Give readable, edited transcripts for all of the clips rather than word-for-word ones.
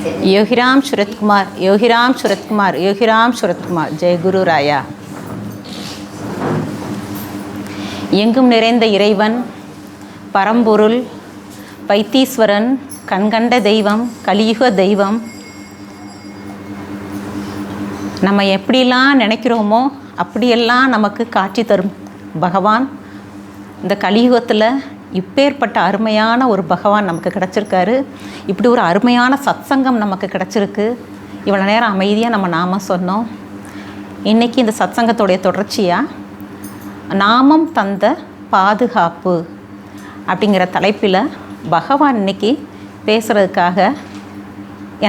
योगिराम शरद कुमार, योगिराम शरद कुमार, योगिराम शरद कुमार. जय குரு ராயா. எங்கும் நிறைந்த இறைவன், பரம்பொருள், வைத்தீஸ்வரன், கண்கண்ட தெய்வம், கலியுக தெய்வம், நம்ம எப்படிலாம் நினைக்கிறோமோ அப்படியெல்லாம் நமக்கு காட்சி தரும் பகவான். இந்த கலியுகத்தில் இப்பேற்பட்ட அருமையான ஒரு பகவான் நமக்கு கிடச்சிருக்காரு. இப்படி ஒரு அருமையான சத்சங்கம் நமக்கு கிடச்சிருக்கு. இவ்வளோ நேரம் அமைதியாக நம்ம நாமம் சொன்னோம். இன்றைக்கி இந்த சத்சங்கத்தோடைய தொடர்ச்சியாக நாமம் தந்த பாதுகாப்பு அப்படிங்கிற தலைப்பில் பகவான் இன்றைக்கி பேசுகிறதுக்காக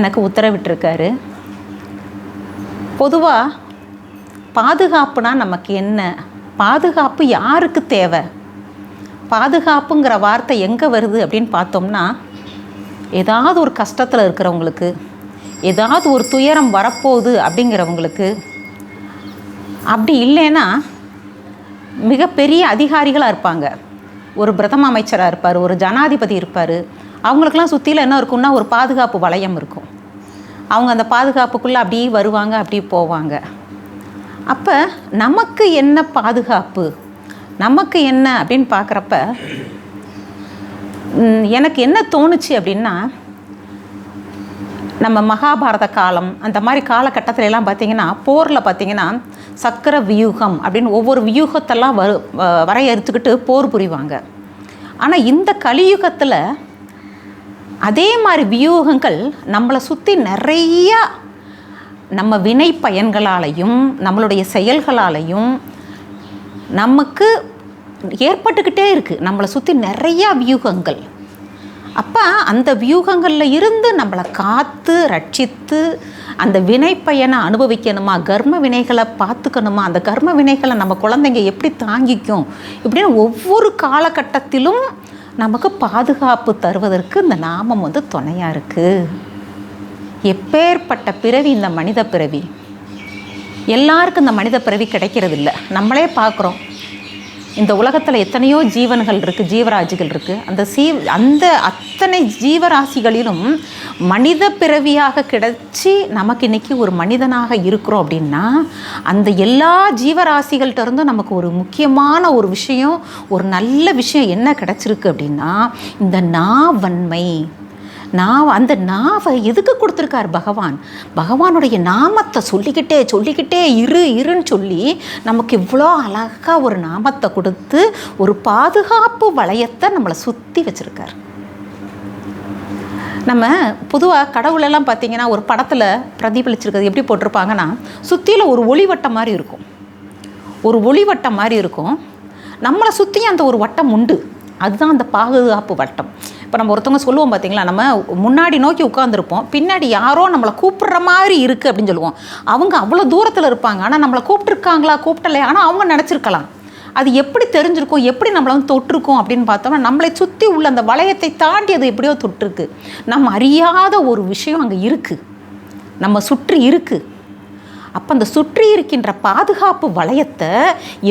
எனக்கு உத்தரவிட்டிருக்காரு. பொதுவாக பாதுகாப்புனா நமக்கு என்ன? பாதுகாப்பு யாருக்கு தேவை? பாதுகாப்புங்கிற வார்த்தை எங்கே வருது அப்படின்னு பார்த்தோம்னா, ஏதாவது ஒரு கஷ்டத்தில் இருக்கிறவங்களுக்கு, ஏதாவது ஒரு துயரம் வரப்போகுது அப்படிங்கிறவங்களுக்கு, அப்படி இல்லைன்னா மிகப்பெரிய அதிகாரிகளாக இருப்பாங்க. ஒரு பிரதம அமைச்சராக இருப்பார், ஒரு ஜனாதிபதி இருப்பார். அவங்களுக்கெல்லாம் சுற்றியில் என்ன இருக்குன்னா ஒரு பாதுகாப்பு வளையம் இருக்கும். அவங்க அந்த பாதுகாப்புக்குள்ளே அப்படியே வருவாங்க, அப்படியே போவாங்க. அப்போ நமக்கு என்ன பாதுகாப்பு, நமக்கு என்ன அப்படின்னு பார்க்குறப்ப எனக்கு என்ன தோணுச்சு அப்படின்னா, நம்ம மகாபாரத காலம் அந்த மாதிரி காலகட்டத்தில் எல்லாம் பார்த்திங்கன்னா, போரில் பார்த்திங்கன்னா சக்கர வியூகம் அப்படின்னு ஒவ்வொரு வியூகத்தெல்லாம் வரையறுத்துக்கிட்டு போர் புரிவாங்க. ஆனால் இந்த கலியுகத்தில் அதே மாதிரி வியூகங்கள் நம்மளை சுற்றி நிறையா நம்ம வினை பயன்களாலையும் நம்மளுடைய செயல்களாலையும் நமக்கு ஏற்பட்டுக்கிட்டே இருக்குது. நம்மளை சுற்றி நிறையா வியூகங்கள். அப்போ அந்த வியூகங்களில் இருந்து நம்மளை காத்து ரட்சித்து அந்த வினை பயனை அனுபவிக்கணுமா, கர்ம வினைகளை பார்த்துக்கணுமா, அந்த கர்ம வினைகளை நம்ம குழந்தைங்க எப்படி தாங்கிக்கும், இப்படின்னு ஒவ்வொரு காலகட்டத்திலும் நமக்கு பாதுகாப்பு தருவதற்கு இந்த நாமம் துணையாக இருக்குது. எப்பேற்பட்ட பிறவி இந்த மனித பிறவி. எல்லாருக்கும் இந்த மனித பிறவி கிடைக்கிறது இல்லை. நம்மளே பார்க்குறோம், இந்த உலகத்தில் எத்தனையோ ஜீவன்கள் இருக்குது, ஜீவராசிகள் இருக்குது. அந்த அத்தனை ஜீவராசிகளிலும் மனித பிறவியாக கிடைச்சி நமக்கு இன்றைக்கி ஒரு மனிதனாக இருக்கிறோம் அப்படின்னா, அந்த எல்லா ஜீவராசிகள்கிட்ட இருந்தும் நமக்கு ஒரு முக்கியமான ஒரு விஷயம், ஒரு நல்ல விஷயம் என்ன கிடச்சிருக்கு அப்படின்னா, இந்த நாவன்மை. அந்த நாவை எதுக்கு கொடுத்துருக்கார் பகவான்? பகவானுடைய நாமத்தை சொல்லிக்கிட்டே இருன்னு சொல்லி நமக்கு இவ்வளோ அழகாக ஒரு நாமத்தை கொடுத்து ஒரு பாதுகாப்பு வளையத்தை நம்மளை சுற்றி வச்சுருக்கார். நம்ம பொதுவாக கடவுளெல்லாம் பார்த்திங்கன்னா ஒரு படத்தில் பிரதிபலிச்சிருக்கிறது எப்படி போட்டிருப்பாங்கன்னா, சுற்றியில் ஒரு ஒளிவட்டம் மாதிரி இருக்கும். ஒரு ஒளிவட்டம் மாதிரி இருக்கும். நம்மளை சுற்றியும் அந்த ஒரு வட்டம் உண்டு. அதுதான் அந்த பாதுகாப்பு வட்டம். இப்போ நம்ம ஒருத்தவங்க சொல்லுவோம் பார்த்திங்களா, நம்ம முன்னாடி நோக்கி உட்காந்துருப்போம், பின்னாடி யாரோ நம்மளை கூப்பிட்ற மாதிரி இருக்குது அப்படின்னு சொல்லுவோம். அவங்க அவ்வளோ தூரத்தில் இருப்பாங்க, ஆனால் நம்மளை கூப்பிட்டுருக்காங்களா கூப்பிட்டலையா, ஆனால் அவங்க நினச்சிருக்கலாம். அது எப்படி தெரிஞ்சிருக்கும், எப்படி நம்மளை தொட்டிருக்கோம் அப்படின்னு பார்த்தோம்னா, நம்மளை சுற்றி உள்ள அந்த வளையத்தை தாண்டி அது எப்படியோ தொட்டிருக்கு. நம்ம அறியாத ஒரு விஷயம் அங்கே இருக்குது, நம்ம சுற்றி இருக்குது. அப்போ அந்த சுற்றி இருக்கின்ற பாதுகாப்பு வளையத்தை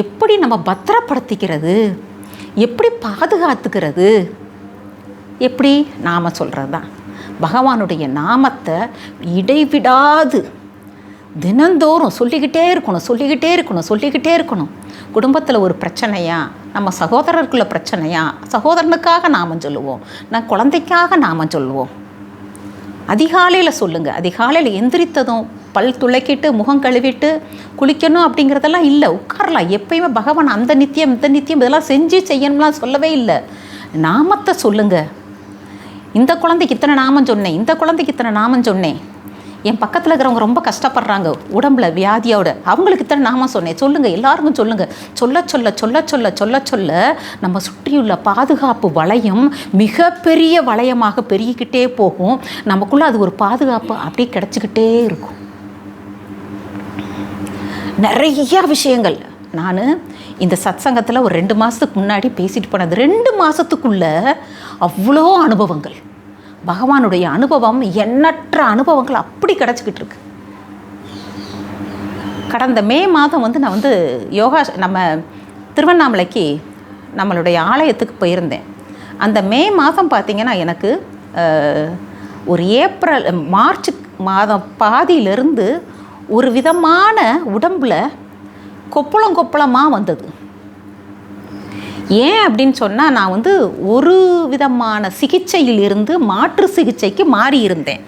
எப்படி நம்ம பத்திரப்படுத்திக்கிறது, எப்படி பாதுகாத்துக்கிறது? எப்படி? நாம சொல்கிறது தான். பகவானுடைய நாமத்தை இடைவிடாது தினந்தோறும் சொல்லிக்கிட்டே இருக்கணும். குடும்பத்தில் ஒரு பிரச்சனையா, நம்ம சகோதரருக்குள்ள பிரச்சனையா, சகோதரனுக்காக நாமம் சொல்லுவோம், நான் குழந்தைக்காக நாமம் சொல்லுவோம். அதிகாலையில் சொல்லுங்கள். அதிகாலையில் எந்திரித்ததும் பல் துளைக்கிட்டு முகம் கழுவிட்டு குளிக்கணும் அப்படிங்கிறதெல்லாம் இல்லை, உட்காரலாம். எப்பயுமே பகவான் அந்த நித்தியம் இந்த நித்தியம் இதெல்லாம் செய்யணும்லாம் சொல்லவே இல்லை. நாமத்தை சொல்லுங்கள். இந்த குழந்தைக்கு இத்தனை நாமம் சொன்னேன், இந்த குழந்தைக்கு இத்தனை நாமம் சொன்னேன். என் பக்கத்தில் இருக்கிறவங்க ரொம்ப கஷ்டப்படுறாங்க உடம்புல வியாதியோட, அவங்களுக்கு இத்தனை நாமம் சொன்னேன் சொல்லுங்கள். எல்லாருக்கும் சொல்லுங்கள். சொல்ல நம்ம சுற்றியுள்ள பாதுகாப்பு வளையம் மிகப்பெரிய வளையமாக பெருகிக்கிட்டே போகும். நமக்குள்ளே அது ஒரு பாதுகாப்பு அப்படியே கிடச்சிக்கிட்டே இருக்கும். நிறையா விஷயங்கள் நான் இந்த சத்சங்கத்தில் ஒரு 2 மாதத்துக்கு முன்னாடி பேசிட்டு போனது. 2 மாதத்துக்குள்ளே அவ்வளோ அனுபவங்கள், பகவானுடைய அனுபவம், எண்ணற்ற அனுபவங்கள் அப்படி கிடச்சிக்கிட்டு இருக்கு. கடந்த மே மாதம் நான் யோகா நம்ம திருவண்ணாமலைக்கு நம்மளுடைய ஆலயத்துக்கு போயிருந்தேன். அந்த மே மாதம் பார்த்திங்கன்னா எனக்கு ஒரு மார்ச் மாதம் பாதியிலிருந்து ஒரு விதமான உடம்பில் கொப்பளமாக வந்தது. ஏன் அப்படின்னு சொன்னால், நான் வந்து ஒரு விதமான சிகிச்சையிலிருந்து மாற்று சிகிச்சைக்கு மாறி இருந்தேன்.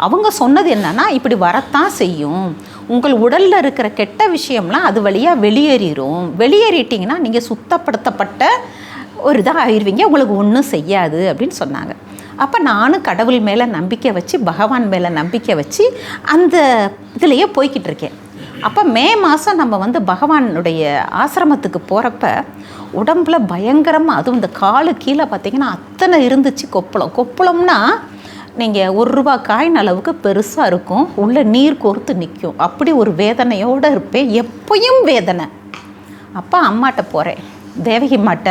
அவங்க சொன்னது என்னன்னா, இப்படி வரத்தான் செய்யும், உங்கள் உடலில் இருக்கிற கெட்ட விஷயம்லாம் அது வழியாக வெளியேறிட்டிங்கன்னா நீங்கள் சுத்தப்படுத்தப்பட்ட ஒரு இதாக ஆயிடுவீங்க, உங்களுக்கு ஒன்றும் செய்யாது அப்படின்னு சொன்னாங்க. அப்போ நானும் கடவுள் மேலே நம்பிக்கை வச்சு, பகவான் மேலே நம்பிக்கை வச்சு அந்த இதுலேயே போய்கிட்டு இருக்கேன். அப்போ மே மாதம் நம்ம வந்து பகவானுடைய ஆசிரமத்துக்கு போகிறப்ப உடம்பில் பயங்கரமாக, அதுவும் இந்த காலு கீழே பார்த்திங்கன்னா அத்தனை இருந்துச்சு கொப்பளம்னா நீங்கள் ₹1 காயின் அளவுக்கு பெருசாக இருக்கும், உள்ளே நீர் கோர்த்து நிற்கும், அப்படி ஒரு வேதனையோடு இருப்பேன், எப்பயும் வேதனை. அப்போ அம்மாட்ட போகிறேன், தேவகி அம்மாட்ட,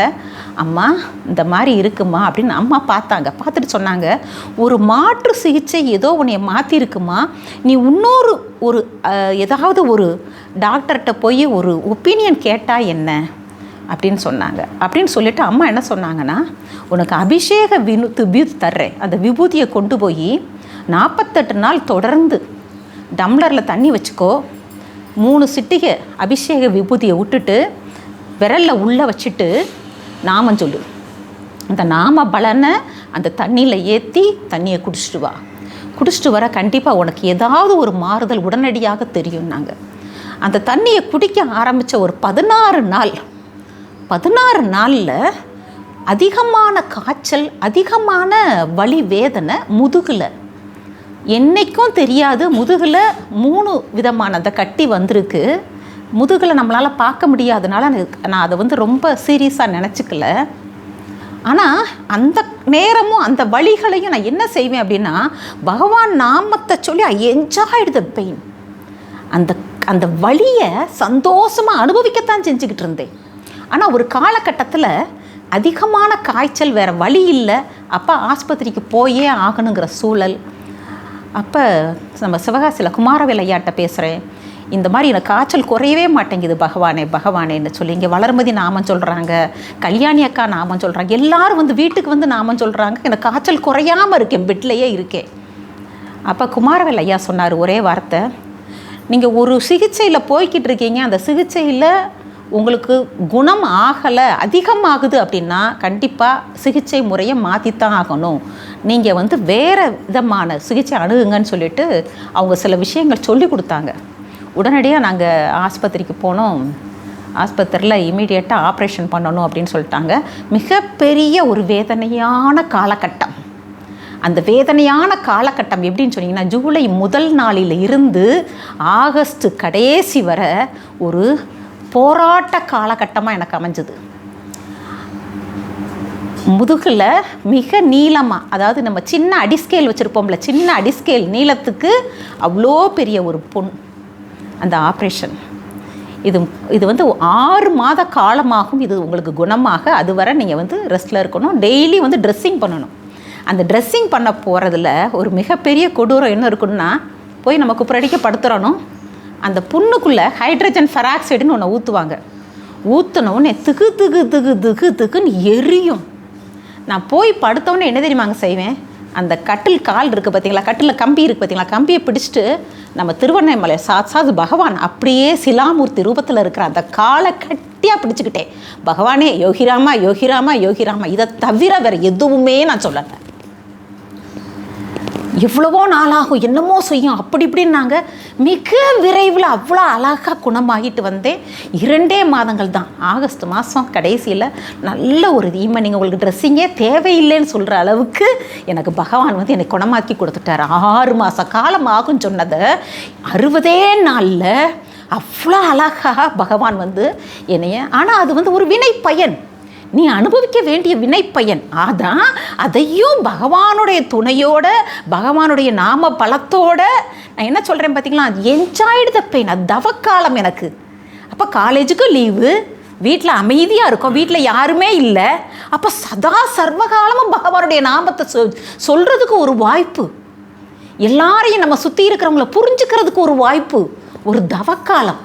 அம்மா இந்த மாதிரி இருக்குமா அப்படின்னு. அம்மா பார்த்துட்டு சொன்னாங்க, ஒரு மாற்று சிகிச்சை ஏதோ உன்னைய மாற்றிருக்குமா, நீ இன்னொரு ஏதாவது ஒரு டாக்டர்கிட்ட போய் ஒரு ஒப்பீனியன் கேட்டால் என்ன அப்படின்னு சொன்னாங்க. அப்படின்னு சொல்லிவிட்டு அம்மா என்ன சொன்னாங்கன்னா, உனக்கு அபிஷேக விபூதி தர்றேன், அந்த விபூதியை கொண்டு போய் 48 நாள் தொடர்ந்து டம்ளரில் தண்ணி வச்சுக்கோ, 3 சிட்டிகை அபிஷேக விபூதியை விட்டுட்டு விரலில் உள்ளே வச்சுட்டு நாமம் சொல்லு, அந்த நாம பலனை அந்த தண்ணியில் ஏற்றி தண்ணியை குடிச்சிட்டு வர கண்டிப்பாக உனக்கு ஏதாவது ஒரு மாறுதல் உடனடியாக தெரியும்னாங்க. அந்த தண்ணியை குடிக்க ஆரம்பித்த ஒரு 16 நாளில் அதிகமான காய்ச்சல், அதிகமான வலி, வேதனை முதுகில், என்னைக்கும் தெரியாது. முதுகில் 3 விதமான அந்த கட்டி வந்திருக்கு. முதுகில் நம்மளால் பார்க்க முடியாதனால நான் அதை வந்து ரொம்ப சீரியஸாக நினச்சிக்கல. ஆனால் அந்த நேரமும் அந்த வலிகளையும் நான் என்ன செய்வேன் அப்படின்னா, பகவான் நாமத்தை சொல்லி ஐ என்ஜாய்டு த பெயின். அந்த வலியை சந்தோஷமாக அனுபவிக்கத்தான் செஞ்சுக்கிட்டு இருந்தேன். ஆனால் ஒரு காலகட்டத்தில் அதிகமான காய்ச்சல், வேறு வலி இல்லை, அப்போ ஆஸ்பத்திரிக்கு போயே ஆகணுங்கிற சூழல். அப்போ நம்ம சிவகாசியில் குமாரவேல் ஐயாட்ட பேசுகிறேன், இந்த மாதிரி எனக்கு காய்ச்சல் குறையவே மாட்டேங்குது பகவானேன்னு சொல்லி. இங்கே வளர்மதி நாமம் சொல்கிறாங்க, கல்யாணி அக்கா நாமம் சொல்கிறாங்க, எல்லோரும் வந்து வீட்டுக்கு வந்து நாமம் சொல்கிறாங்க, எனக்கு காய்ச்சல் குறையாமல் இருக்கேன், பெட்லேயே இருக்கேன். அப்போ குமாரவேல் ஐயா சொன்னார் ஒரே வார்த்தை, நீங்கள் ஒரு சிகிச்சையில் போய்கிட்டு இருக்கீங்க, அந்த சிகிச்சையில் உங்களுக்கு குணம் ஆகலை, அதிகமாகுது அப்படின்னா கண்டிப்பாக சிகிச்சை முறையை மாற்றித்தான் ஆகணும், நீங்கள் வந்து வேறு விதமான சிகிச்சை அணுகுங்கன்னு சொல்லிட்டு அவங்க சில விஷயங்கள் சொல்லி கொடுத்தாங்க. உடனடியாக நாங்கள் ஆஸ்பத்திரிக்கு போனோம். ஆஸ்பத்திரியில் இமீடியட்டாக ஆப்ரேஷன் பண்ணணும் அப்படின்னு சொல்லிட்டாங்க. மிகப்பெரிய ஒரு வேதனையான காலகட்டம். அந்த வேதனையான காலகட்டம் எப்படின்னு சொன்னீங்கன்னா, ஜூலை முதல் நாளில் இருந்து ஆகஸ்ட் கடைசி வர ஒரு போராட்ட காலகட்டமாக எனக்கு அமைஞ்சது. முதுகில் மிக நீளமாக, அதாவது நம்ம சின்ன அடிஸ்கேல் வச்சுருப்போம்ல, சின்ன அடிஸ்கேல் நீளத்துக்கு அவ்வளோ பெரிய ஒரு புண். அந்த ஆப்ரேஷன் இது வந்து 6 மாத காலமாகும் இது உங்களுக்கு குணமாக. அதுவரை நீங்கள் வந்து ரெஸ்ட்டில் இருக்கணும், டெய்லி வந்து ட்ரெஸ்ஸிங் பண்ணணும். அந்த ட்ரெஸ்ஸிங் பண்ண போகிறதுல ஒரு மிகப்பெரிய கொடூரம் என்ன இருக்குன்னா, போய் நம்ம குப்புரடிக்க படுத்துறணும், அந்த புண்ணுக்குள்ளே ஹைட்ரஜன் பெராக்சைடுன்னு ஒன்று ஊற்றுவாங்க. ஊற்றினோடனே திகுன்னு எரியும். நான் போய் படுத்தோடனே என்ன தெரியுமாங்க செய்வேன், அந்த கட்டில் கால் இருக்குது பார்த்தீங்களா, கட்டில் கம்பி இருக்குது பார்த்தீங்களா, கம்பியை பிடிச்சிட்டு நம்ம திருவண்ணாமலை சாட்சாத் பகவான் அப்படியே சிலாமூர்த்தி ரூபத்தில் இருக்கிற அந்த காலை கட்டியாக பிடிச்சிக்கிட்டேன், பகவானே யோகிராமா யோகிராமா யோகிராமா, இதை தவிர வேறு எதுவுமே நான் சொல்லலை. எவ்வளவோ நாளாகும், என்னமோ செய்யும், அப்படி இப்படின்னாங்க. மிக விரைவில் அவ்வளோ அழகாக குணமாகிட்டு வந்தேன். 2 மாதங்கள் தான். ஆகஸ்ட் மாதம் கடைசியில் நல்ல ஒரு ஈவனிங், உங்களுக்கு ட்ரெஸ்ஸிங்கே தேவையில்லைன்னு சொல்கிற அளவுக்கு எனக்கு பகவான் வந்து என்னை குணமாக்கி கொடுத்துட்டார். 6 மாத காலம் ஆகும்னு சொன்னதை 60 நாளில் அவ்வளோ அழகாக பகவான் வந்து என்னைய, ஆனால் அது வந்து ஒரு வினை பயன், நீ அனுபவிக்க வேண்டிய வினைப்பயன். அதான் அதையும் பகவானுடைய துணையோட, பகவானுடைய நாம பலத்தோட நான் என்ன சொல்கிறேன் பார்த்தீங்களா, என்ஜாய்டு த பெயின். அது தவக்காலம் எனக்கு. அப்போ காலேஜுக்கு லீவு, வீட்டில் அமைதியாக இருக்கும், வீட்டில் யாருமே இல்லை. அப்போ சதா சர்வகாலமும் பகவானுடைய நாமத்தை சொல்கிறதுக்கு ஒரு வாய்ப்பு, எல்லாரையும் நம்ம சுற்றி இருக்கிறவங்கள புரிஞ்சுக்கிறதுக்கு ஒரு வாய்ப்பு, ஒரு தவக்காலம்.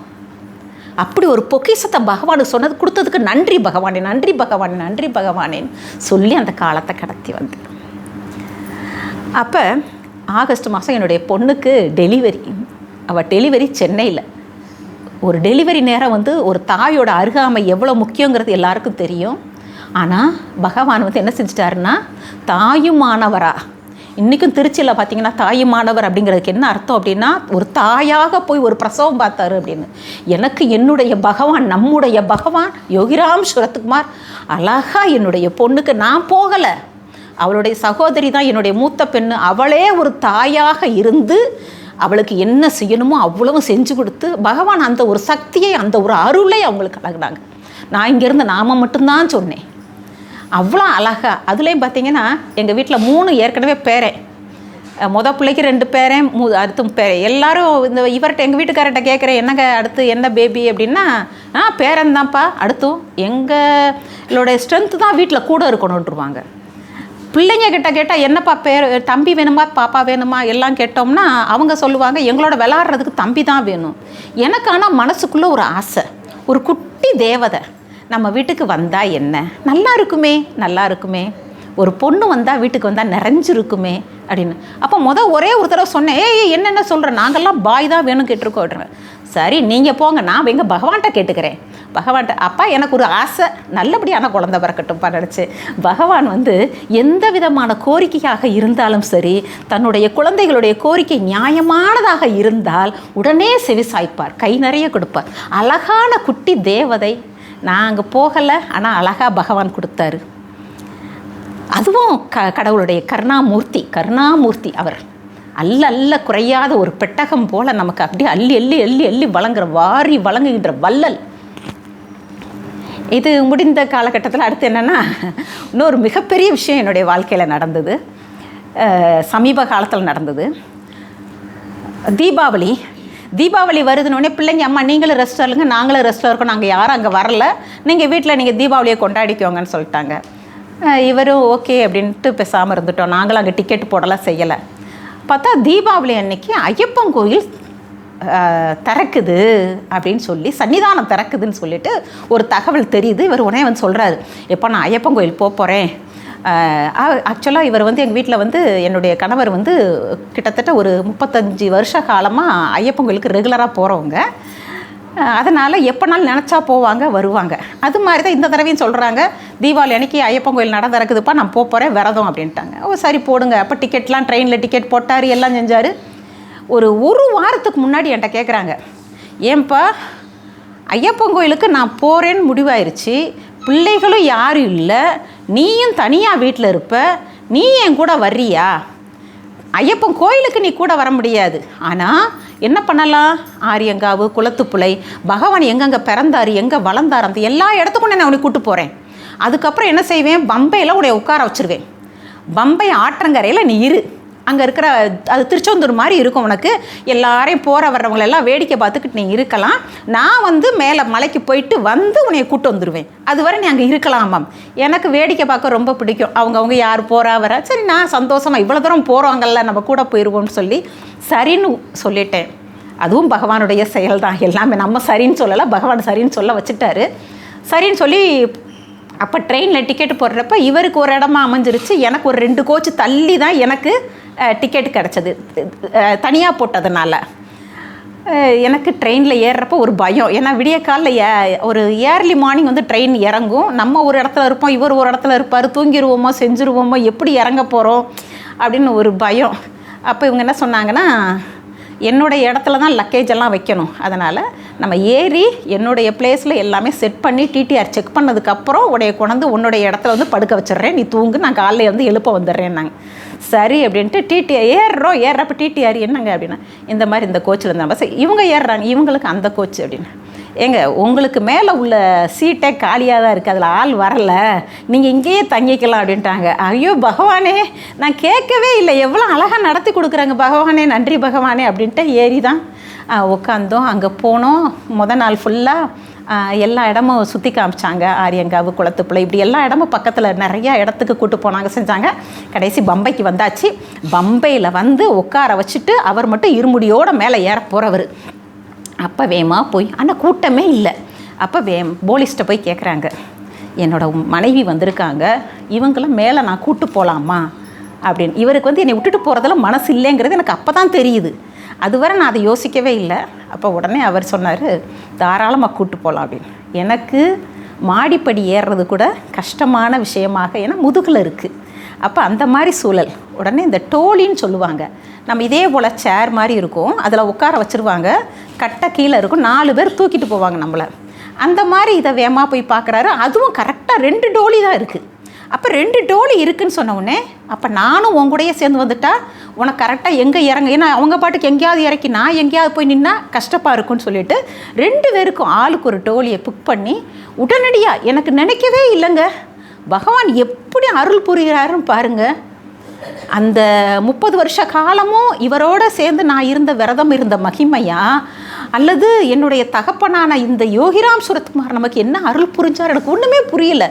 அப்படி ஒரு பொக்கிஷத்தை பகவானுக்கு சொன்னது கொடுத்ததுக்கு நன்றி பகவானே, நன்றி பகவானே, நன்றி பகவானேன்னு சொல்லி அந்த காலத்தை கடத்தி வந்தேன். அப்போ ஆகஸ்ட் மாதம் என்னுடைய பொண்ணுக்கு டெலிவரி. அவள் டெலிவரி சென்னையில். ஒரு டெலிவரி நேரம் வந்து ஒரு தாயோட அருகாமை எவ்வளோ முக்கியங்கிறது எல்லாருக்கும் தெரியும். ஆனால் பகவான் வந்து என்ன செஞ்சிட்டாருன்னா, தாயுமானவரா, இன்றைக்கும் திருச்சியில் பார்த்தீங்கன்னா தாயுமானவர் அப்படிங்கிறதுக்கு என்ன அர்த்தம் அப்படின்னா, ஒரு தாயாக போய் ஒரு பிரசவம் பார்த்தாரு அப்படின்னு. எனக்கு என்னுடைய பகவான், நம்முடைய பகவான் யோகிராம் சுரத்குமார் அழகாக என்னுடைய பொண்ணுக்கு, நான் போகலை, அவளுடைய சகோதரி தான் என்னுடைய மூத்த பெண்ணு, அவளே ஒரு தாயாக இருந்து அவளுக்கு என்ன செய்யணுமோ அவ்வளவும் செஞ்சு கொடுத்து பகவான் அந்த ஒரு சக்தியை, அந்த ஒரு அருளை அவங்களுக்கு அழகுனாங்க. நான் இங்கேருந்து நாம மட்டும்தான் சொன்னேன். அவ்வளோ அழகா. அதுலேயும் பார்த்தீங்கன்னா எங்கள் வீட்டில் 3 ஏற்கனவே பேரன். பிள்ளைக்கு 2 பேரன், அடுத்தும் பேரன். எல்லாரும் இந்த இவர்கிட்ட, எங்கள் வீட்டுக்காரர்கிட்ட கேட்குறேன், என்னங்க அடுத்து என்ன பேபி அப்படின்னா, பேரன் தான்ப்பா அடுத்தும், எங்களோட ஸ்ட்ரென்த்து தான் வீட்டில் கூட இருக்கணுன்ட்டுருவாங்க. பிள்ளைங்க கிட்ட கேட்டால் என்னப்பா பேர், தம்பி வேணுமா பாப்பா வேணுமா எல்லாம் கேட்டோம்னா அவங்க சொல்லுவாங்க, எங்களோட விளாட்றதுக்கு தம்பி தான் வேணும். எனக்கு ஆனால் மனசுக்குள்ளே ஒரு ஆசை, ஒரு குட்டி தேவதை நம்ம வீட்டுக்கு வந்தால் என்ன நல்லா இருக்குமே, நல்லா இருக்குமே, ஒரு பொண்ணு வந்தால் வீட்டுக்கு வந்தால் நிறைஞ்சிருக்குமே அப்படின்னு. அப்போ ஒரே ஒரு தடவை சொன்னேன், என்னென்ன சொல்கிறேன், நாங்கள்லாம் பாய் தான் வேணும் கேட்டிருக்கோம். சரி நீங்கள் போங்க, நான் எங்கள் பகவான்கிட்ட கேட்டுக்கிறேன். பகவான்கிட்ட, அப்பா எனக்கு ஒரு ஆசை, நல்லபடியான குழந்தை பிறக்கட்டும்ப்பா நினச்சி. பகவான் வந்து எந்த விதமான கோரிக்கையாக இருந்தாலும் சரி, தன்னுடைய குழந்தைகளுடைய கோரிக்கை நியாயமானதாக இருந்தால் உடனே செவிசாய்ப்பார், கை நிறைய கொடுப்பார். அழகான குட்டி தேவதை. நான் அங்கே போகலை, ஆனால் அழகாக பகவான் கொடுத்தாரு. அதுவும் கடவுளுடைய கருணாமூர்த்தி அவர். அல்ல குறையாத ஒரு பெட்டகம் போல் நமக்கு அப்படியே அள்ளி வழங்குற, வாரி வழங்குகின்ற வள்ளல். இது முடிந்த காலகட்டத்தில் அடுத்து என்னென்னா, இன்னொரு மிகப்பெரிய விஷயம் என்னுடைய வாழ்க்கையில் நடந்தது. சமீப காலத்தில் நடந்தது. தீபாவளி வருதுன்னொடனே பிள்ளைங்க, அம்மா நீங்களும் ரெஸ்ட்டாக இருங்க, நாங்களும் ரெஸ்ட்டாக இருக்கோம், நாங்கள் யாரும் அங்கே வரல, நீங்கள் வீட்டில் நீங்கள் தீபாவளியை கொண்டாடிக்கோங்கன்னு சொல்லிட்டாங்க. இவரும் ஓகே அப்படின்ட்டு பேசாமல் இருந்துட்டோம். நாங்களும் அங்கே டிக்கெட் போடலாம் செய்யலை. பார்த்தா தீபாவளி அன்னைக்கு ஐயப்பன் கோயில் திறக்குது அப்படின்னு சொல்லி, சன்னிதானம் திறக்குதுன்னு சொல்லிட்டு ஒரு தகவல் தெரியுது. இவர் உடனே வந்து சொல்கிறாரு, எப்போ நான் ஐயப்பன் கோயில் போகிறேன். ஆக்சுவலாக இவர் வந்து எங்கள் வீட்டில் வந்து, என்னுடைய கணவர் வந்து கிட்டத்தட்ட ஒரு 35 வருஷ காலமாக ஐயப்பன் கோயிலுக்கு ரெகுலராக போகிறவங்க. அதனால் எப்போனாலும் நினச்சா போவாங்க வருவாங்க. அது மாதிரி தான் இந்த தடவையும் சொல்கிறாங்க, தீபாவளி அன்றைக்கி ஐயப்பன் கோயில் நட திறக்குதுப்பா, நான் போகிறேன் விரதம் அப்படின்ட்டாங்க. ஓ சரி போடுங்க. அப்போ டிக்கெட்லாம் ட்ரெயினில் டிக்கெட் போட்டார், எல்லாம் செஞ்சார். ஒரு வாரத்துக்கு முன்னாடி என்கிட்ட கேட்குறாங்க, ஏன்பா ஐயப்பன் கோயிலுக்கு நான் போகிறேன்னு முடிவாயிருச்சு, பிள்ளைகளும் யாரும் இல்லை, நீயும் தனியாக வீட்டில் இருப்ப, நீ என் கூட வர்றியா? ஐயப்பன் கோயிலுக்கு நீ கூட வர முடியாது, ஆனால் என்ன பண்ணலாம், ஆரியங்காவு, குளத்துப்புழை, பகவான் எங்கெங்கே பிறந்தார், எங்கே வளர்ந்தார், அந்த எல்லா இடத்துக்கும் நான் உனக்கு கூப்பிட்டு போகிறேன். அதுக்கப்புறம் என்ன செய்வேன், பம்பையில் உடைய உட்கார வச்சுருவேன். பம்பை ஆற்றங்கரையில் நீ இரு, அங்கே இருக்கிற, அது திருச்செந்தூர் மாதிரி இருக்கும் உனக்கு, எல்லாரையும் போகிற வர்றவங்களெல்லாம் வேடிக்கை பார்த்துக்கிட்டு நீ இருக்கலாம். நான் வந்து மேலே மலைக்கு போயிட்டு வந்து உன்னைய கூட்டு வந்துடுவேன், அதுவரை நீ அங்கே இருக்கலாமாம். எனக்கு வேடிக்கை பார்க்க ரொம்ப பிடிக்கும். அவங்க யார் போகிறா வர, சரி நான் சந்தோஷமாக இவ்வளோ தூரம் போகிறவங்கள நம்ம கூட போயிடுவோம்னு சொல்லி சரின்னு சொல்லிட்டேன். அதுவும் பகவானுடைய செயல் தான். எல்லாமே நம்ம சரின்னு சொல்லலை, பகவான் சரின்னு சொல்ல வச்சுட்டாரு. சரின்னு சொல்லி அப்போ ட்ரெயினில் டிக்கெட்டு போடுறப்ப இவருக்கு ஒரு இடமா அமைஞ்சிருச்சு, எனக்கு ஒரு 2 கோச்சு தள்ளி தான் எனக்கு டிக்கெட் கிடச்சது. தனியாக போட்டதுனால எனக்கு ட்ரெயினில் ஏறுறப்போ ஒரு பயம். ஏன்னா விடிய காலில் ஒரு ஏர்லி மார்னிங் வந்து ட்ரெயின் இறங்கும், நம்ம ஒரு இடத்துல இருப்போம், இவர் ஒரு இடத்துல இருப்பார், தூங்கிடுவோமோ செஞ்சுருவோமோ, எப்படி இறங்க போகிறோம் அப்படின்னு ஒரு பயம். அப்போ இவங்க என்ன சொன்னாங்கன்னா, என்னுடைய இடத்துல தான் லக்கேஜ் எல்லாம் வைக்கணும், அதனால் நம்ம ஏறி என்னுடைய பிளேஸில் எல்லாமே செட் பண்ணி டிடிஆர் செக் பண்ணதுக்கப்புறம் உடைய கொண்டு உன்னுடைய இடத்துல வந்து படுக்க வச்சிட்றேன், நீ தூங்கு, நான் காலையில் வந்து எழுப்ப வந்துடுறேன். நாங்கள் சரி அப்படின்ட்டு டிடிஆர் ஏறுறப்ப டிடிஆர் என்னங்க அப்படின்னா, இந்த மாதிரி இந்த கோச்சில் இருந்தால் பஸ் இவங்க ஏறுறாங்க, இவங்களுக்கு அந்த கோச்சு அப்படின்னு. ஏங்க உங்களுக்கு மேலே உள்ள சீட்டே காலியாக தான் இருக்குது, அதில் ஆள் வரலை, நீங்கள் இங்கேயே தங்கிக்கலாம் அப்படின்ட்டாங்க. ஐயோ பகவானே, நான் கேட்கவே இல்லை, எவ்வளோ அழகாக நடத்தி கொடுக்குறாங்க பகவானே, நன்றி பகவானே அப்படின்ட்டு ஏறி தான் உட்காந்தோம். அங்கே போனோம். நாள் ஃபுல்லாக எல்லா இடமும் சுற்றி காமிச்சாங்க. ஆரியங்காவு, குளத்துப்புழை, இப்படி எல்லா இடமும் பக்கத்தில் நிறையா இடத்துக்கு கூட்டு போனாங்க, செஞ்சாங்க. கடைசி பம்பைக்கு வந்தாச்சு. பம்பையில் வந்து உட்கார வச்சுட்டு அவர் மட்டும் இருமுடியோடு மேலே ஏற போகிறவர். அப்போ வேமா போய், ஆனால் கூட்டமே இல்லை. அப்போ போலீஸ்கிட்ட போய் கேட்குறாங்க, என்னோடய மனைவி வந்திருக்காங்க, இவங்களாம் மேலே நான் கூட்டு போகலாமா அப்படின்னு. இவருக்கு வந்து என்னை விட்டுட்டு போகிறதுல மனசு இல்லைங்கிறது எனக்கு அப்போ தான் தெரியுது. அதுவரை நான் அதை யோசிக்கவே இல்லை. அப்போ உடனே அவர் சொன்னார், தாராளமாக கூப்பிட்டு போகலாம் அப்படின்னு. எனக்கு மாடிப்படி ஏறுறது கூட கஷ்டமான விஷயமாக, ஏன்னா முதுகில் இருக்குது. அப்போ அந்த மாதிரி சூழல். உடனே இந்த டோலின்னு சொல்லுவாங்க, நம்ம இதே போல் சேர் மாதிரி இருக்கும், அதில் உட்கார வச்சுருவாங்க, கட்டை கீழே இருக்கும், 4 பேர் தூக்கிட்டு போவாங்க நம்மளை. அந்த மாதிரி இதை வேகமாக போய் பார்க்குறாரு. அதுவும் கரெக்டாக 2 டோலி தான் இருக்குது. அப்போ 2 டோலி இருக்குதுன்னு சொன்ன உடனே, அப்போ நானும் உன் கூடயே சேர்ந்து வந்துட்டா உனக்கு கரெக்டாக எங்கே இறங்க, ஏன்னா அவங்க பாட்டுக்கு எங்கேயாவது இறக்கி நான் எங்கேயாவது போய் நின்னா கஷ்டப்பாக இருக்குன்னு சொல்லிட்டு 2 பேருக்கும் ஆளுக்கு ஒரு டோலியை புக் பண்ணி உடனடியாக, எனக்கு நினைக்கவே இல்லைங்க, பகவான் எப்படி அருள் புரிகிறாருன்னு பாருங்கள். அந்த 30 வருஷ காலமும் இவரோட சேர்ந்து நான் இருந்த விரதம் இருந்த மகிமையா, அல்லது என்னுடைய தகப்பனான இந்த யோகிராம் சுரத்குமார் நமக்கு என்ன அருள் புரிஞ்சார், எனக்கு ஒன்றுமே புரியல.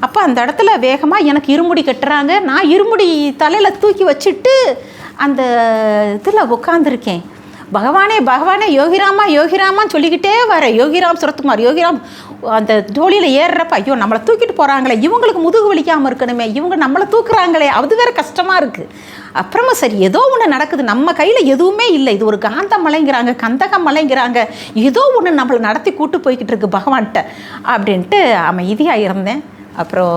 அப்போ அந்த இடத்துல வேகமாக எனக்கு இருமுடி கட்டுறாங்க. நான் இருமுடி தலையில் தூக்கி வச்சுட்டு அந்த இதில் உட்காந்துருக்கேன். பகவானே பகவானே யோகிராமா யோகிராமான்னு சொல்லிக்கிட்டே வரேன். யோகிராம் சுரத்குமார் யோகிராம். அந்த டோலியில் ஏறுறப்ப, ஐயோ நம்மளை தூக்கிட்டு போகிறாங்களே, இவங்களுக்கு முதுகு வலிக்காமல் இருக்கணுமே, இவங்க நம்மளை தூக்குறாங்களே, அது வேறு கஷ்டமாக இருக்குது. அப்புறமா சரி ஏதோ ஒன்று நடக்குது, நம்ம கையில் எதுவுமே இல்லை, இது ஒரு காந்த மலைங்கிறாங்க, கந்தக மலைங்கிறாங்க, ஏதோ ஒன்று நம்மளை நடத்தி கூட்டு போய்கிட்டு இருக்கு பகவான்கிட்ட அப்படின்ட்டு அமைதியாக இருந்தேன். அப்புறம்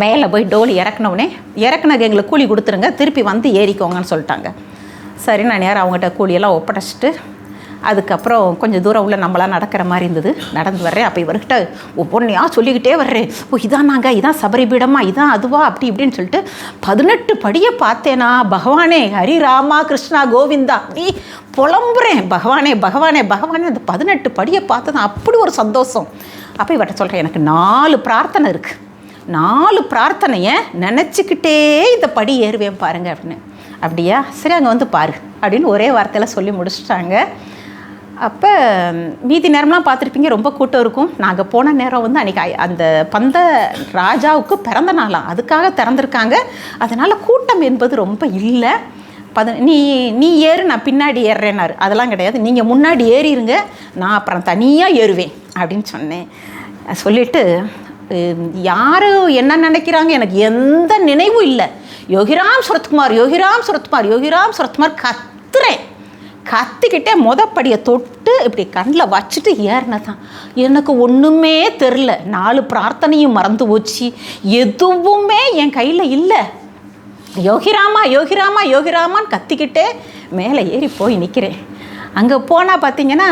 மேலே போய் டோலி இறக்குனது எங்களுக்கு கூலி கொடுத்துருங்க, திருப்பி வந்து ஏறிக்கோங்கன்னு சொல்லிட்டாங்க. சரி, நான் நேரம் அவங்ககிட்ட கூலியெல்லாம் ஒப்படைச்சிட்டு அதுக்கப்புறம் கொஞ்சம் தூரம் உள்ள நம்மளாம் நடக்கிற மாதிரி இருந்தது, நடந்து வர்றேன். அப்போ இவர்கிட்ட ஒவ்வொன்றையா சொல்லிக்கிட்டே வர்றேன். ஓ இதான் நாங்கள், இதான் சபரிபீடமா, இதான் அதுவா, அப்படி இப்படின்னு சொல்லிட்டு 18 படியை பார்த்தேனா, பகவானே ஹரி ராமா கிருஷ்ணா கோவிந்தா அப்படி புலம்புறேன். பகவானே பகவானே பகவானே. அந்த 18 படியை பார்த்தது அப்படி ஒரு சந்தோஷம். அப்போ இவர்கிட்ட சொல்கிறேன், எனக்கு 4 பிரார்த்தனை இருக்குது, 4 பிரார்த்தனையை நினச்சிக்கிட்டே இந்த படி ஏறுவேன் பாருங்கள் அப்படின்னு. அப்படியா, சரி அங்கே வந்து பாரு அப்படின்னு ஒரே வார்த்தையில் சொல்லி முடிச்சிட்டாங்க. அப்போ மீதி நேரம்லாம் பார்த்துருப்பீங்க, ரொம்ப கூட்டம் இருக்கும். நாங்கள் போன நேரம் வந்து அன்றைக்கி அந்த பந்த ராஜாவுக்கு பிறந்த நாளாம், அதுக்காக திறந்துருக்காங்க. அதனால் கூட்டம் என்பது ரொம்ப இல்லை. நீ ஏறு, நான் பின்னாடி ஏறுறேன்னாரு. அதெல்லாம் கிடையாது, நீங்கள் முன்னாடி ஏறிடுங்க, நான் அப்புறம் தனியாக ஏறுவேன் அப்படின்னு சொன்னேன். சொல்லிவிட்டு யார் என்ன நினைக்கிறாங்க எனக்கு எந்த நினைவும் இல்லை. யோகிராம் சுரத்குமார் யோகிராம் சுரத்குமார் யோகிராம் சுரத்குமார் கத்துறேன். கத்திக்கிட்டே மொதப்படியை தொட்டு இப்படி கண்ணில் வச்சுட்டு ஏறினதான். எனக்கு ஒன்றுமே தெரில, 4 பிரார்த்தனையும் மறந்து போச்சு, எதுவுமே என் கையில் இல்லை. யோகிராமா யோகிராமா யோகிராமான்னு கத்திக்கிட்டே மேலே ஏறி போய் நிற்கிறேன். அங்கே போனால் பார்த்தீங்கன்னா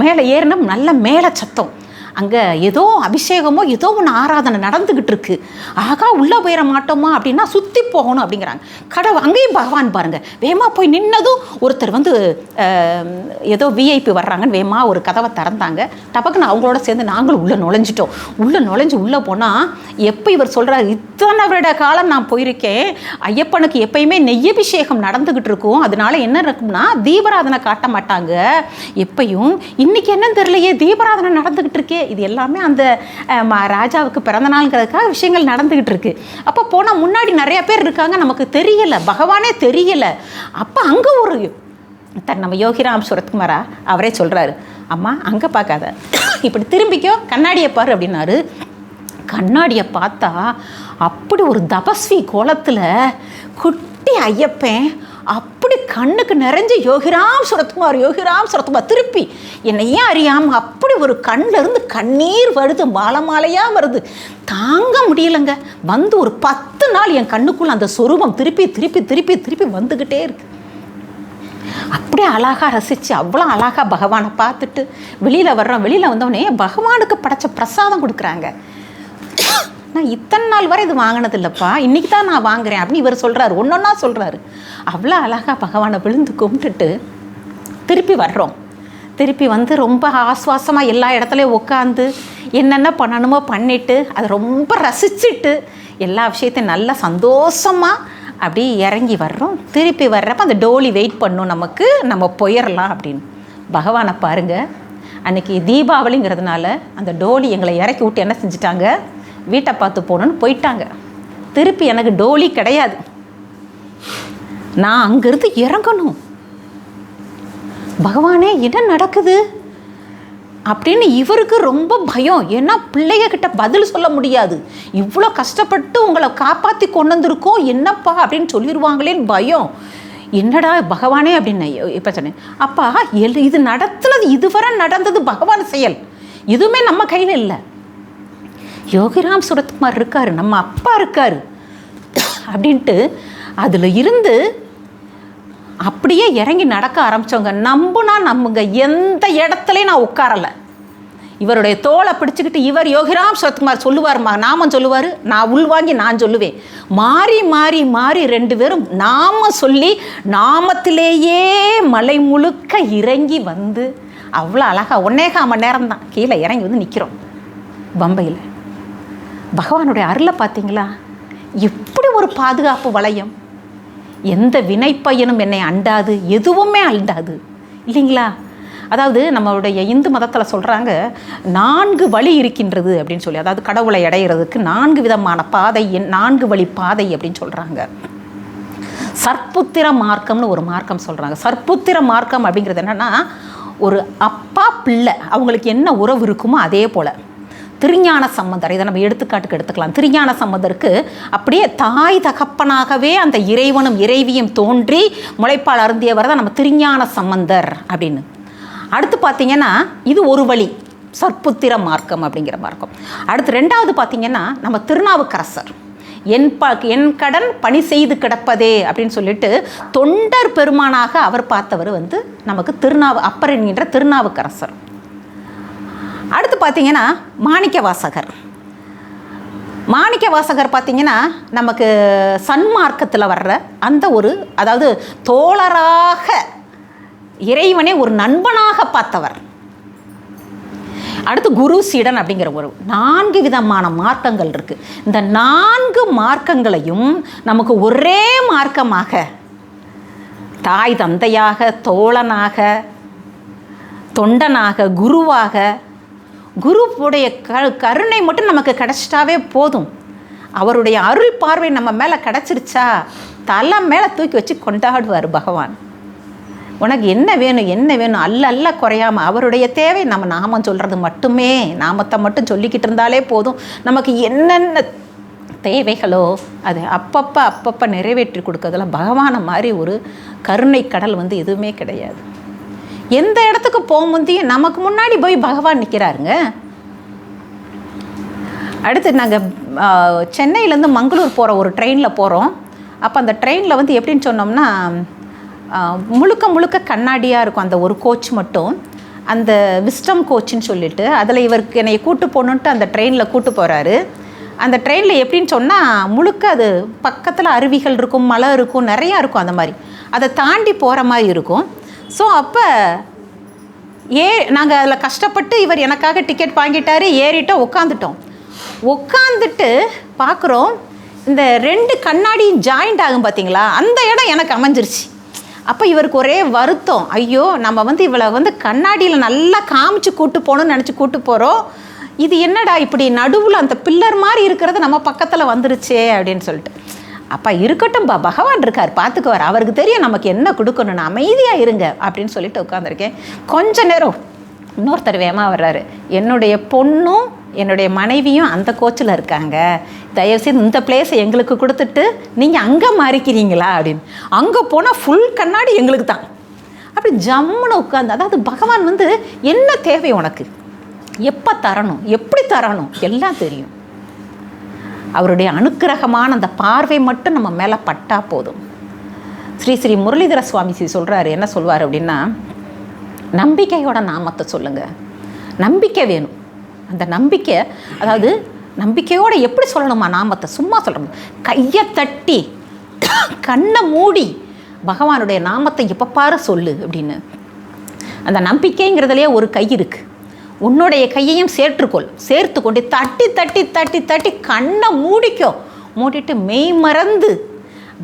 மேலே ஏறினா நல்ல மேலே சத்தம். அங்கே ஏதோ அபிஷேகமோ ஏதோ ஒன்று ஆராதனை நடந்துக்கிட்டு இருக்கு. ஆகா உள்ளே போயிட மாட்டோமா அப்படின்னா சுற்றி போகணும் அப்படிங்கிறாங்க. கடவுள் அங்கேயும் பகவான் பாருங்கள். வேகமாக போய் நின்னதும் ஒருத்தர் வந்து ஏதோ விஐபி வர்றாங்கன்னு வேகமாக ஒரு கதவை திறந்தாங்க. டபக்குன்னு அவங்களோட சேர்ந்து நாங்களும் உள்ளே நுழைஞ்சிட்டோம். உள்ளே போனால் எப்போ இவர் சொல்கிறார், இத்தனை வருட காலம் நான் போயிருக்கேன், ஐயப்பனுக்கு எப்பயுமே நெய்யபிஷேகம் நடந்துக்கிட்டு இருக்கும், அதனால என்ன இருக்கும்னா தீபாராதனை காட்ட மாட்டாங்க எப்பயும். இன்றைக்கி என்னன்னு தெரியலையே, தீபாராதனை நடந்துக்கிட்டு இருக்கே. இது எல்லாமே அந்த ராஜாவுக்கு பிறந்த நாளுங்கிறதுக்காக விஷயங்கள் நடந்துக்கிட்டு இருக்கு. அப்போ போனால் முன்னாடி நிறைய பேர் இருக்காங்க, நமக்கு தெரியலை, பகவானே தெரியலை. அப்போ அங்கே ஒரு நம்ம யோகிராம் சுரத்குமாரா அவரே சொல்கிறாரு, அம்மா அங்கே பார்க்காத, இப்படி திரும்பிக்கோ, கண்ணாடியை பாரு அப்படின்னாரு. கண்ணாடியை பார்த்தா அப்படி ஒரு தபஸ்வி கோலத்தில் குட்டி ஐயப்பன் அப்படி கண்ணுக்கு நிறைஞ்சு யோகிராம் சுரத்குமார் யோகிராம் சுரத்குமார். திருப்பி என்னையே அறியாமல் அப்படி ஒரு கண்ணிலேருந்து கண்ணீர் வருது, மாலை மாலையாக வருது, தாங்க முடியலைங்க. வந்து ஒரு 10 நாள் என் கண்ணுக்குள்ளே அந்த சொரூபம் திருப்பி திருப்பி திருப்பி திருப்பி வந்துக்கிட்டே இருக்கு. அப்படியே அழகாக ரசித்து அவ்வளோ அழகாக பகவானை பார்த்துட்டு வெளியில் வர்றோம். வெளியில் வந்தோடனே பகவானுக்கு படைச்ச பிரசாதம் கொடுக்குறாங்க. நான் இத்தனை நாள் வரை இது வாங்கினது இல்லைப்பா, இன்றைக்கி தான் நான் வாங்குறேன் அப்படின்னு இவர் சொல்கிறாரு. ஒன்றொன்னா சொல்கிறாரு. அவ்வளோ அழகாக பகவானை விழுந்து கும்பிட்டுட்டு திருப்பி வர்றோம். திருப்பி வந்து ரொம்ப ஆஸ்வாசமாக எல்லா இடத்துலையும் உட்காந்து என்னென்ன பண்ணணுமோ பண்ணிவிட்டு அதை ரொம்ப ரசிச்சுட்டு எல்லா விஷயத்தையும் நல்லா சந்தோஷமாக அப்படியே இறங்கி வர்றோம். திருப்பி வர்றப்ப அந்த டோலி வெயிட் பண்ணும் நமக்கு, நம்ம போயிடலாம் அப்படின்னு. பகவானை பாருங்கள், அன்றைக்கி தீபாவளிங்கிறதுனால அந்த டோலி எங்களை இறக்கி விட்டு என்ன செஞ்சிட்டாங்க, வீட்டை பார்த்து போகணுன்னு போயிட்டாங்க. திருப்பி எனக்கு டோலி கிடையாது, நான் அங்கேருந்து இறங்கணும். பகவானே என்ன நடக்குது, அப்படின்னு இவருக்கு ரொம்ப பயம். ஏன்னா பிள்ளைகிட்ட பதில் சொல்ல முடியாது. இவ்வளோ கஷ்டப்பட்டு உங்களை காப்பாற்றி கொண்டு வந்திருக்கோம், என்னப்பா அப்படின்னு சொல்லிடுவாங்களேன்னு பயம். என்னடா பகவானே அப்படின்னு இப்போ சொன்னேன். அப்பா இது நடத்துனது, இதுவரை நடந்தது பகவான் செயல், எதுவுமே நம்ம கையில் இல்லை. யோகிராம் சுரத்குமார் இருக்கார், நம்ம அப்பா இருக்கார் அப்படின்ட்டு அதில் இருந்து அப்படியே இறங்கி நடக்க ஆரம்பித்தவங்க. நம்புங்க, எந்த இடத்துலையும் நான் உட்காரலை. இவருடைய தோலை பிடிச்சிக்கிட்டு இவர் யோகிராம் சுரத்குமார் சொல்லுவார்மா, நாமம் சொல்லுவார், நான் உள்வாங்கி நான் சொல்லுவேன். மாறி மாறி மாறி 2 பேரும் நாம சொல்லி நாமத்திலேயே மலை முழுக்க இறங்கி வந்து அவ்வளோ அழகாக 1.25 மணி நேரம் தான் கீழே இறங்கி வந்து நிற்கிறோம் பம்பையில். பகவானுடைய அருளை பார்த்தீங்களா? எப்படி ஒரு பாதுகாப்பு வளையம். எந்த வினைப்பயனும் என்னை அண்டாது, எதுவுமே அண்டாது இல்லைங்களா? அதாவது நம்மளுடைய இந்து மதத்தில் சொல்கிறாங்க 4 வழி இருக்கின்றது அப்படின்னு சொல்லி. அதாவது கடவுளை அடைகிறதுக்கு 4 விதமான பாதை, 4 வழி பாதை அப்படின்னு சொல்கிறாங்க. சர்ப்புத்திர மார்க்கம்னு ஒரு மார்க்கம் சொல்கிறாங்க. சர்ப்புத்திர மார்க்கம் அப்படிங்கிறது என்னென்னா, ஒரு அப்பா பிள்ளை அவங்களுக்கு என்ன உறவு இருக்குமோ அதே போல் திருஞான சம்பந்தர், இதை நம்ம எடுத்துக்காட்டுக்கு எடுத்துக்கலாம். திருஞான சம்பந்தருக்கு அப்படியே தாய் தகப்பனாகவே அந்த இறைவனும் இறைவியும் தோன்றி முளைப்பால் அருந்தியவர் தான் நம்ம திருஞான சம்பந்தர் அப்படின்னு. அடுத்து பார்த்திங்கன்னா இது ஒரு வழி, சர்ப்புத்திர மார்க்கம் அப்படிங்கிற மார்க்கம். அடுத்து 2வது பார்த்திங்கன்னா நம்ம திருநாவுக்கரசர், என் கடன் பணி செய்து கிடப்பதே அப்படின்னு சொல்லிட்டு தொண்டர் பெருமானாக அவர் பார்த்தவர் வந்து நமக்கு அப்பர் என்கின்ற திருநாவுக்கரசர். அடுத்து பார்த்திங்கன்னா மாணிக்க வாசகர் பார்த்திங்கன்னா நமக்கு சன்மார்க்கத்தில் வர்ற அந்த ஒரு, அதாவது தோழராக இறைவனே ஒரு நண்பனாக பார்த்தவர். அடுத்து குரு சீடன் அப்படிங்கிற ஒரு 4 விதமான மார்க்கங்கள் இருக்குது. இந்த 4 மார்க்கங்களையும் நமக்கு ஒரே மார்க்கமாக தாய் தந்தையாக, தோழனாக, தொண்டனாக, குருவாக, குருவுடைய கருணை மட்டும் நமக்கு கிடச்சிட்டாவே போதும். அவருடைய அருள் பார்வை நம்ம மேலே கிடச்சிருச்சா தலை மேலே தூக்கி வச்சு கொண்டாடுவார் பகவான். உனக்கு என்ன வேணும் என்ன வேணும் அல்ல குறையாமல். அவருடைய தேவை நம்ம நாமம் சொல்கிறது மட்டுமே, நாமத்தை மட்டும் சொல்லிக்கிட்டு இருந்தாலே போதும். நமக்கு என்னென்ன தேவைகளோ அது அப்பப்போ நிறைவேற்றி கொடுக்கறதுல பகவானை மாதிரி ஒரு கருணை கடல் வந்து எதுவுமே கிடையாது. எந்த இடத்துக்கு போகும்போதையும் நமக்கு முன்னாடி போய் பகவான் நிற்கிறாருங்க. அடுத்து நாங்கள் சென்னையிலேருந்து மங்களூர் போகிற ஒரு ட்ரெயினில் போகிறோம். அப்போ அந்த ட்ரெயினில் வந்து எப்படின்னு சொன்னோம்னா, முழுக்க கண்ணாடியாக இருக்கும் அந்த ஒரு கோச் மட்டும். அந்த விஸ்டம் கோச்சுன்னு சொல்லிட்டு அதில் இவருக்கு என்னை கூட்டு போகணுன்ட்டு அந்த ட்ரெயினில் கூட்டு போகிறாரு. அந்த ட்ரெயினில் எப்படின்னு சொன்னால் முழுக்க அது பக்கத்தில் அருவிகள் இருக்கும், மலை இருக்கும், நிறையா இருக்கும். அந்த மாதிரி அதை தாண்டி போகிற மாதிரி இருக்கும். ஸோ அப்போ நாங்கள் அதில் கஷ்டப்பட்டு இவர் எனக்காக டிக்கெட் வாங்கிட்டார், ஏறிட்டோம், உட்காந்துட்டு பார்க்குறோம் இந்த 2 கண்ணாடியும் ஜாயிண்ட் ஆகும் பார்த்தீங்களா, அந்த இடம் எனக்கு அமைஞ்சிருச்சு. அப்போ இவருக்கு ஒரே வருத்தம், ஐயோ நம்ம வந்து இவளை வந்து கண்ணாடியில் நல்லா காமிச்சு கூட்டு போகணும்னு நினச்சி கூட்டு போகிறோம், இது என்னடா இப்படி நடுவில் அந்த பில்லர் மாதிரி இருக்கிறது நம்ம பக்கத்தில் வந்துருச்சே அப்படின்னு சொல்லிட்டு. அப்பா இருக்கட்டும் பகவான் இருக்கார், பார்த்துக்குவார், அவருக்கு தெரியும் நமக்கு என்ன கொடுக்கணும்னு, அமைதியாக இருங்க அப்படின்னு சொல்லிட்டு உட்காந்துருக்கேன். கொஞ்ச நேரம் இன்னொருத்தர் வேகமாக வர்றாரு, என்னுடைய பொண்ணும் என்னுடைய மனைவியும் அந்த கோச்சில் இருக்காங்க, தயவுசெய்து இந்த பிளேஸை எங்களுக்கு கொடுத்துட்டு நீங்கள் அங்கே மாறிக்கிறீங்களா அப்படின்னு. அங்கே போனால் ஃபுல் கண்ணாடி எங்களுக்கு தான். அப்படி ஜம்முன்னு உட்காந்து, அதாவது பகவான் வந்து என்ன தேவை உனக்கு, எப்போ தரணும், எப்படி தரணும் எல்லாம் தெரியும். அவருடைய அனுக்கிரகமான அந்த பார்வை மட்டும் நம்ம மேலே பட்டா போதும். ஸ்ரீ முரளிதர சுவாமிஜி சொல்கிறாரு, என்ன சொல்வார் அப்படின்னா, நம்பிக்கையோட நாமத்தை சொல்லுங்கள். நம்பிக்கை வேணும். அந்த நம்பிக்கை, அதாவது நம்பிக்கையோடு எப்படி சொல்லணுமா நாமத்தை, சும்மா சொல்லணும், கையை தட்டி கண்ணை மூடி பகவானுடைய நாமத்தை எப்போ பாரு சொல்லு அப்படின்னு. அந்த நம்பிக்கைங்கிறதுலேயே ஒரு கை இருக்குது. உன்னுடைய கையையும் சேர்த்து கொண்டு தட்டி தட்டி தட்டி தட்டி கண்ணை மூடிட்டு மெய் மறந்து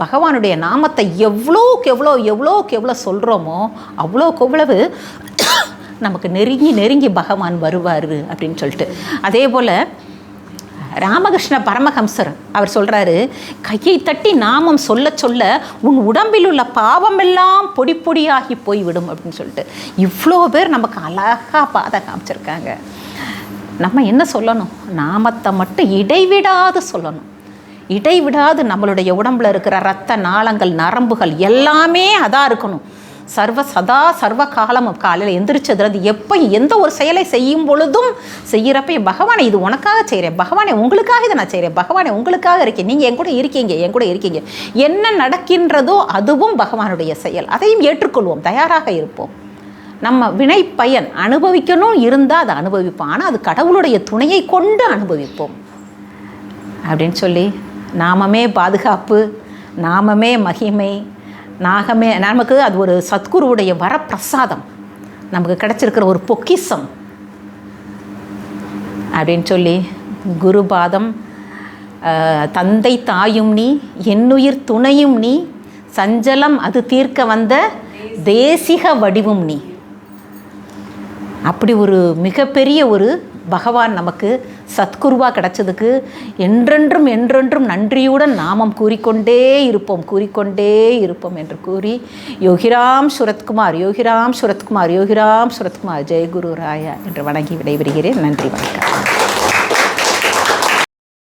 பகவானுடைய நாமத்தை எவ்வளோக்கு எவ்வளோ சொல்கிறோமோ அவ்வளோக்கு எவ்வளவு நமக்கு நெருங்கி பகவான் வருவார் அப்படின்னு சொல்லிட்டு. அதே போல் ராமகிருஷ்ண பரமஹம்சர் அவர் சொல்கிறாரு, கையை தட்டி நாமம் சொல்ல சொல்ல உன் உடம்பில் உள்ள பாவமெல்லாம் பொடி பொடியாகி போய்விடும் அப்படின்னு சொல்லிட்டு இவ்வளோ பேர் நமக்கு அழகாக பாதை காமிச்சிருக்காங்க. நம்ம என்ன சொல்லணும்? நாமத்தை மட்டும் இடைவிடாது சொல்லணும். இடைவிடாது நம்மளுடைய உடம்பில் இருக்கிற இரத்த நாளங்கள் நரம்புகள் எல்லாமே அதாக இருக்கணும். சர்வ காலமும் காலையில் எந்திரிச்சதுறது எப்போ எந்த ஒரு செயலை செய்யும் பொழுதும் செய்கிறப்ப பகவானை இது உனக்காக செய்கிறேன், பகவானை உங்களுக்காக இதை நான் செய்கிறேன், பகவானை உங்களுக்காக இருக்கேன், நீங்கள் என் கூட இருக்கீங்க, என்ன நடக்கின்றதோ அதுவும் பகவானுடைய செயல், அதையும் ஏற்றுக்கொள்வோம், தயாராக இருப்போம். நம்ம வினை பயன் அனுபவிக்கணும் இருந்தால் அதை அனுபவிப்போம், ஆனால் அது கடவுளுடைய துணையை கொண்டு அனுபவிப்போம் அப்படின்னு சொல்லி, நாமமே பாதுகாப்பு, நாமமே மகிமை, நமக்கு அது ஒரு சத்குருவுடைய வரப்பிரசாதம், நமக்கு கிடைச்சிருக்கிற ஒரு பொக்கிஷம் அப்படின்னு சொல்லி, குருபாதம் தந்தை தாயும் நீ, என்னுயிர் துணையும் நீ, சஞ்சலம் அது தீர்க்க வந்த தேசிக வடிவும் நீ. அப்படி ஒரு மிகப்பெரிய ஒரு பகவான் நமக்கு சத்குருவாக கிடைச்சதுக்கு என்றென்றும் நன்றியுடன் நாமம் கூறிக்கொண்டே இருப்போம் என்று கூறி, யோகிராம் சுரத்குமார் ஜெயகுரு ராயா என்று வணங்கி விடைபெறுகிறேன். நன்றி, வணக்கம்.